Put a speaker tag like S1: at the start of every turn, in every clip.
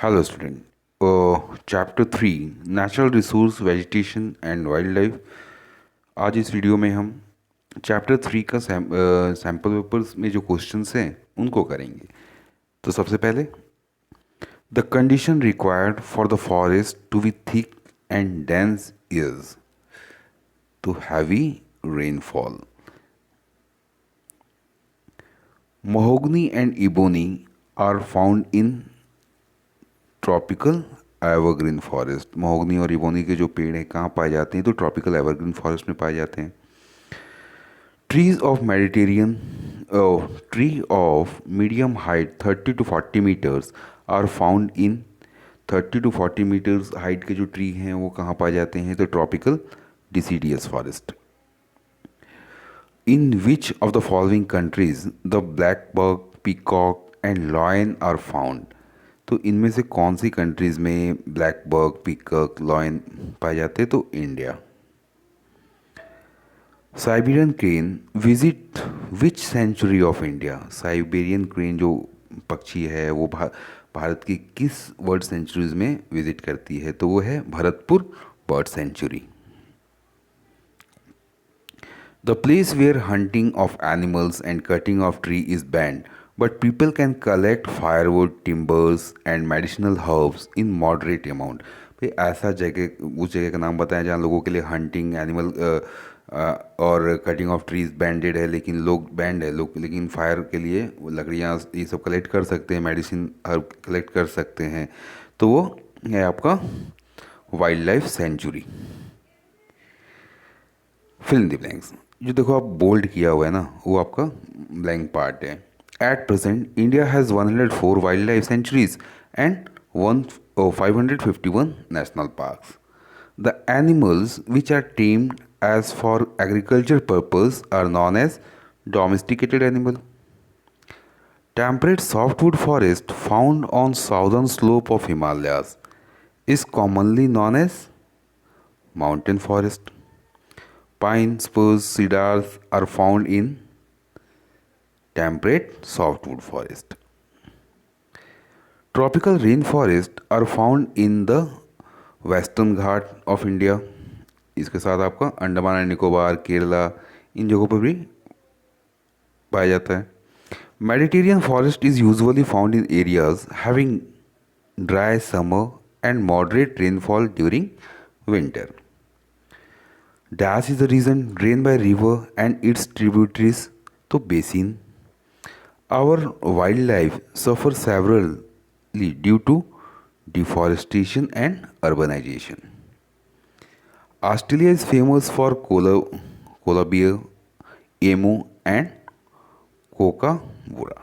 S1: Hello, student. Chapter 3 natural resource vegetation and wild life. आज इस video में हम चैप्टर 3 का सैम्पल पेपर्स में जो क्वेश्चंस हैं उनको करेंगे। तो सबसे पहले, the condition required for the forest to be thick and dense is to heavy rainfall. Mahogany and ebony are found in tropical evergreen forest. Mahogany और इबोनी के जो पेड़ हैं कहाँ पाए जाते हैं? तो ट्रॉपिकल एवरग्रीन फॉरेस्ट में पाए जाते हैं। Trees of Mediterranean tree of medium height 30 to 40 metres are found in 30 to 40 metres height के जो ट्री हैं वो कहाँ पाए जाते हैं? तो tropical deciduous forest. In which of the following countries the black buck, peacock and lion are found? तो इनमें से कौन सी कंट्रीज़ में ब्लैक बक, पीकॉक, लॉयन पाए जाते हैं? तो India. Siberian crane visit which sanctuary of India? Siberian crane जो पक्षी है वो भारत की किस बर्ड सेंचुरीज में विजिट करती है? तो वो है Bharatpur bird sanctuary. The place where hunting of animals and cutting of tree is banned, but people can collect firewood, timbers and medicinal herbs in moderate amount. भाई ऐसा जगह, उस जगह का नाम बताएं जहाँ लोगों के लिए हंटिंग एनिमल और कटिंग ऑफ ट्रीज बैंडेड है, लेकिन लोग बैंड है लोग, लेकिन फायर के लिए वो लकड़ियाँ ये सब कलेक्ट कर सकते हैं, मेडिसिन हर्ब कलेक्ट कर सकते हैं। तो वो है आपका wild life sanctuary. Fill in the blanks. जो देखो आप बोल्ड किया हुआ है ना, वो आपका ब्लैंक पार्ट है। At present India has 104 wildlife sanctuaries and 551 national parks. The animals which are tamed as for agriculture purpose are known as domesticated animal. Temperate softwood forest found on southern slope of Himalayas is commonly known as mountain forest. Pine, spruce, cedars are found in temperate softwood forest. Tropical rainforests are found in the western Ghat of India. इसके साथ आपका Andaman and Nicobar, Kerala, इन जगहों पर भी पाया जाता है। Mediterranean forest is usually found in areas having dry summer and moderate rainfall during winter. Dash is the region drained by river and its tributaries to basin. Our wildlife suffers severely due to deforestation and urbanization. Australia is famous for koala bear, emu, and kookaburra.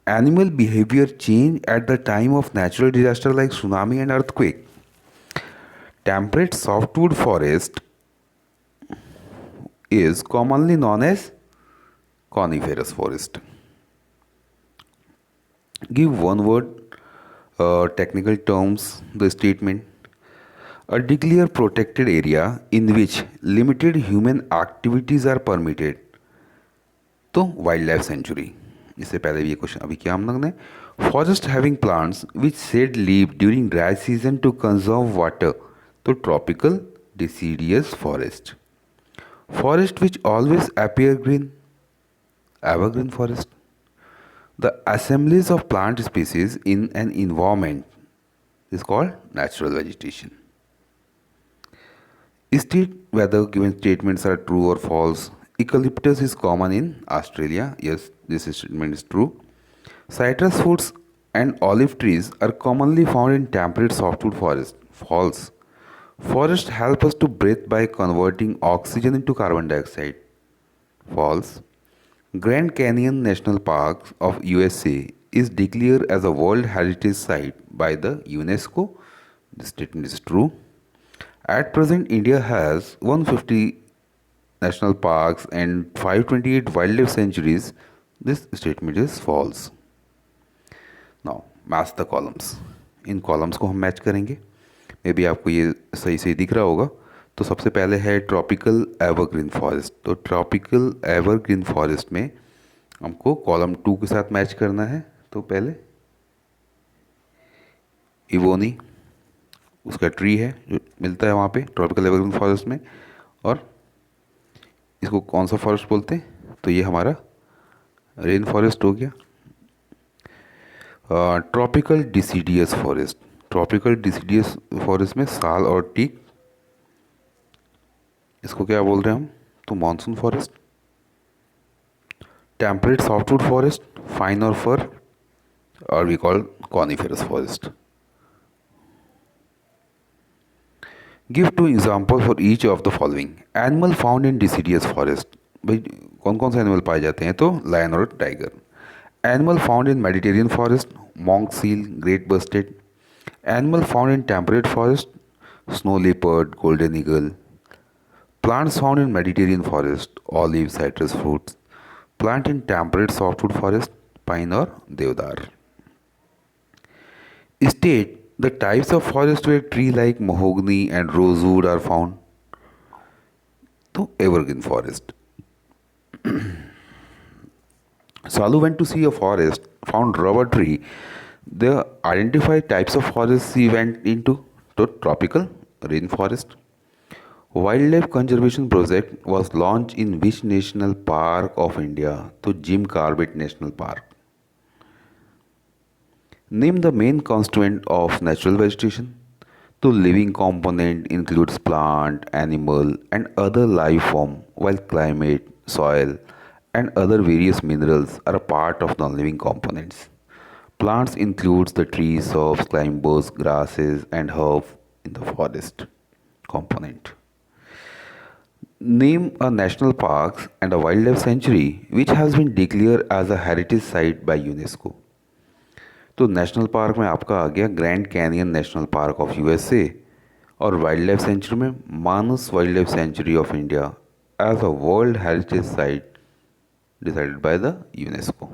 S1: Animal behavior change at the time of natural disaster like tsunami and earthquake. Temperate softwood forest is commonly known as coniferous forest. Give one word technical terms the statement. A declare protected area in which limited human activities are permitted. तो wild life sanctuary. इससे पहले भी ये question अभी क्या हम लोग ने, forest having plants which shed leave during dry season to conserve water. तो tropical deciduous forest. Forest which always appear green, evergreen forest. The assemblies of plant species in an environment is called natural vegetation. State whether given statements are true or false. Eucalyptus is common in Australia. Yes, this statement is true. Citrus fruits and olive trees are commonly found in temperate softwood forest. False. Forests help us to breathe by converting oxygen into carbon dioxide. False. Grand Canyon National Park of USA is declared as a World Heritage Site by the UNESCO. This statement is true. At present, India has 150 national parks and 528 wildlife sanctuaries. This statement is false. Now, match the columns. In columns को हम match करेंगे। May be आपको ये सही सही दिख रहा होगा। तो सबसे पहले है ट्रॉपिकल एवरग्रीन फॉरेस्ट। तो ट्रॉपिकल एवरग्रीन फॉरेस्ट में हमको कॉलम 2 के साथ मैच करना है। तो पहले इवोनी उसका ट्री है जो मिलता है वहाँ पे ट्रॉपिकल एवरग्रीन फॉरेस्ट में। और इसको कौन सा फॉरेस्ट बोलते हैं, तो ये हमारा रेन फॉरेस्ट हो गया। Tropical deciduous forest, tropical deciduous forest में साल और टीक, इसको क्या बोल रहे हैं हम, तो monsoon forest. Temperate softwood forest, pine और फर, और we call coniferous forest. Give two example for each of the following. Animal found in deciduous forest, भाई कौन कौन से एनिमल पाए जाते हैं, तो लायन और tiger. Animal found in Mediterranean forest, monk seal, great Busted. Animal found in temperate forest, snow leopard, golden eagle. Plants found in Mediterranean forest, olive, citrus fruits. Plant in temperate softwood forest, pine or deodar. State the types of forest where tree like mahogany and rosewood are found. So evergreen forest. Salu went to see a forest, found rubber tree. The identified types of forests he went into, to tropical rainforest. Wildlife conservation project was launched in which national park of India? To Jim Corbett National Park. Name the main constituent of natural vegetation. The living component includes plant, animal, and other life form, while climate, soil, and other various minerals are a part of non-living components. Plants includes the trees, shrubs, climbers, grasses, and herbs in the forest component. Name a national park and a wildlife sanctuary which has been declared as a heritage site by UNESCO. तो national park में आपका आ गया Grand Canyon National Park of USA, और wild life sanctuary में Manas wild life sanctuary of India as a world heritage site decided by the UNESCO.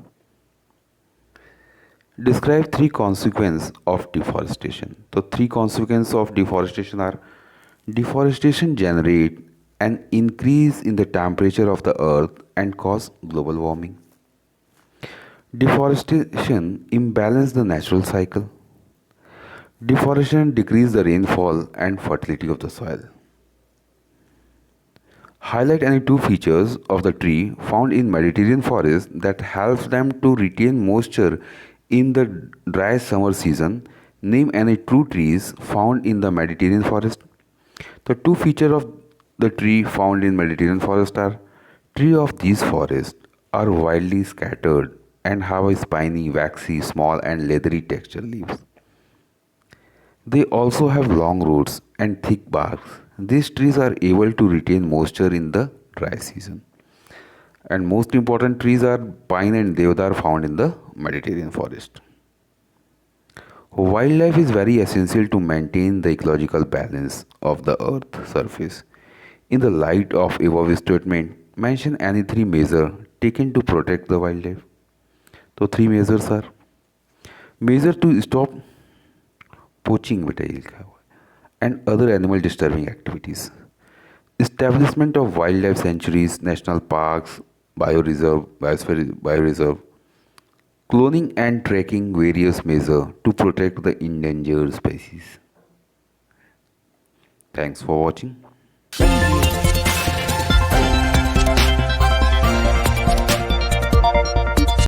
S1: Describe three consequences of deforestation. So three consequences of deforestation are: deforestation generate an increase in the temperature of the earth and cause global warming. Deforestation imbalance the natural cycle. Deforestation decrease the rainfall and fertility of the soil. Highlight any two features of the tree found in Mediterranean forest that helps them to retain moisture in the dry summer season. Name any true trees found in the Mediterranean forest. The two features of the tree found in Mediterranean forest are: trees of these forests are widely scattered and have a spiny, waxy, small and leathery texture leaves. They also have long roots and thick barks. These trees are able to retain moisture in the dry season. And most important trees are pine and deodar found in the Mediterranean forest. Wildlife is very essential to maintain the ecological balance of the earth's surface. In the light of above statement, mention any three measures taken to protect the wildlife. So three measures are: measure to stop poaching and other animal disturbing activities, establishment of wildlife sanctuaries, national parks, bioreserve, cloning and tracking various measures to protect the endangered species. Thanks for watching.